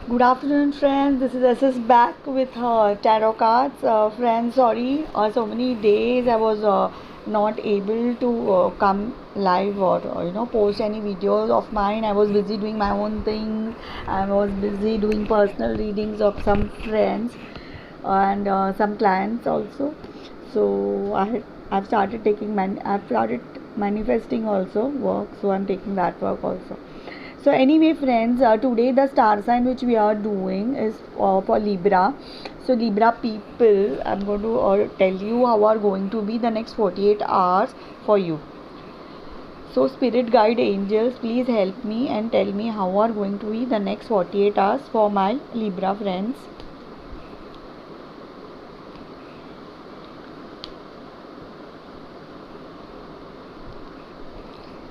Good afternoon, friends. This is SS back with tarot cards. Friends, sorry, so many days I was not able to come live or post any videos of mine. I was busy doing my own things. I was busy doing personal readings of some friends and some clients also. So I've started I've started manifesting also work. So I'm taking that work also. So anyway, friends, today the star sign which we are doing is for Libra. So Libra people, I'm going to tell you how are going to be the next 48 hours for you. So spirit guide angels, please help me and tell me how are going to be the next 48 hours for my Libra friends.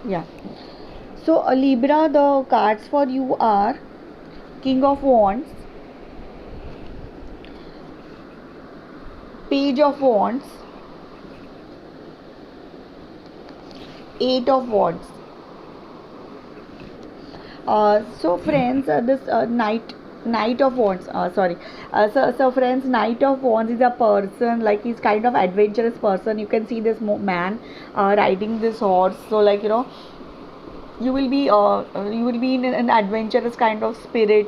Yeah. So Libra, the cards for you are King of Wands, Page of Wands, Eight of Wands. So friends, this Knight of Wands, sorry, so friends, Knight of Wands is a person, like he's kind of adventurous person. You can see this man riding this horse. So like you will be in an adventurous kind of spirit.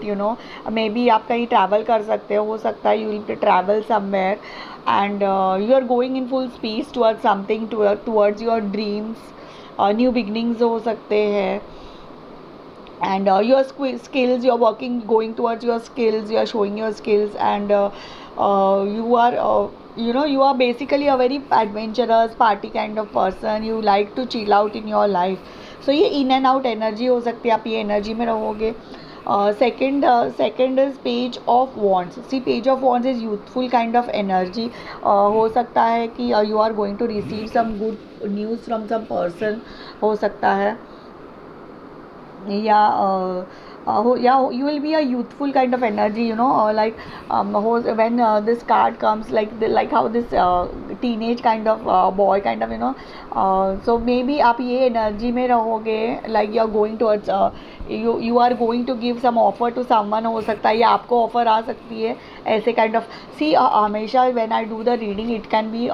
Maybe आप कहीं travel कर सकते हो सकता है you will travel somewhere and you are going in full speed towards something, towards your dreams. New beginnings हो सकते हैं and your skills, you're working, going towards your skills, you're showing your skills and you are you are basically a very adventurous party kind of person. You like to chill out in your life. So ये in and out energy हो सकती है, आप ये energy में रहोगे. Second is Page of Wands. See, Page of Wands is youthful kind of energy. हो सकता है कि you are going to receive some good news from some person. हो सकता है yeah, you will be a youthful kind of energy, like when this card comes, like how this teenage kind of boy kind of, so maybe आप ये energy में रहोगे, like you are going towards you are going to give some offer to someone. हो सकता है या आपको offer आ सकती है ऐसे kind of. See, हमेशा when I do the reading, it can be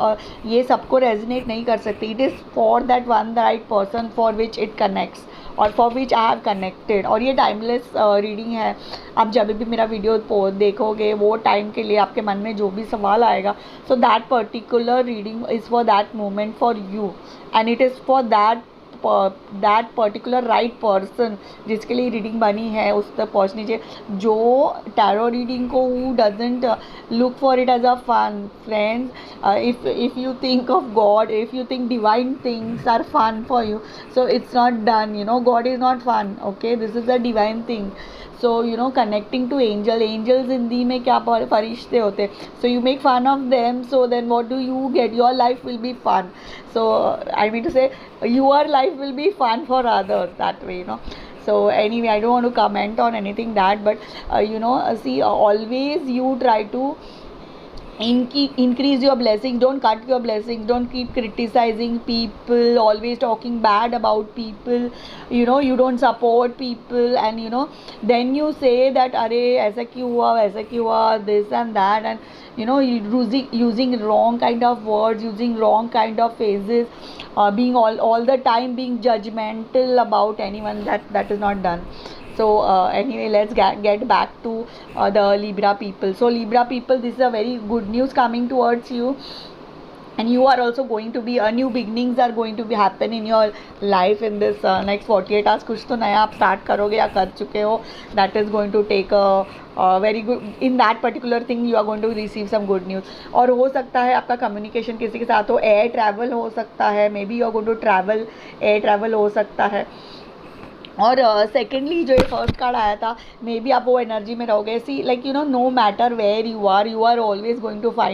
ये सबको resonate नहीं कर सकती. It is for that one the right person for which it connects और for which I have connected. और ये टाइमलेस रीडिंग है. आप जब भी मेरा वीडियो देखोगे वो टाइम के लिए आपके मन में जो भी सवाल आएगा, so that particular reading is for that moment for you and it is for that particular right person जिसके लिए रीडिंग बनी है उस तक पहुँचनी चाहिए. जो टैरो रीडिंग को who doesn't look for it as a fun, friends. If you think of God, if you think divine things are fun for you, so it's not done. God is not fun. Okay, this is a divine thing. So connecting to angels Hindi में क्या फरिश्ते होते. So you make fun of them, so then what do you get? Your life will be fun. So I mean to say your life will be fun for others that way. So anyway, I don't want to comment on anything that, but see, always you try to increase your blessings. Don't cut your blessings. Don't keep criticizing people, always talking bad about people. You don't support people and then you say that अरे ऐसा क्यों हुआ वैसा क्यों हुआ, this and that, and using wrong kind of words, using wrong kind of phrases, being all the time being judgmental about anyone. That is not done. So anyway, let's get back to the Libra people. So Libra people, this is a very good news coming towards you, and you are also going to be new beginnings are going to be happen in your life in this next 48 hours. कुछ तो नया आप start करोगे या कर चुके हो. That is going to take a very good, in that particular thing you are going to receive some good news. और हो सकता है आपका communication किसी के साथ हो, air travel हो सकता है, maybe you are going to travel, air travel हो सकता है. और सेकेंडली जो ये फर्स्ट कार्ड आया था, मे बी आप वो एनर्जी में रहोगे. See, like no matter where you are always going to find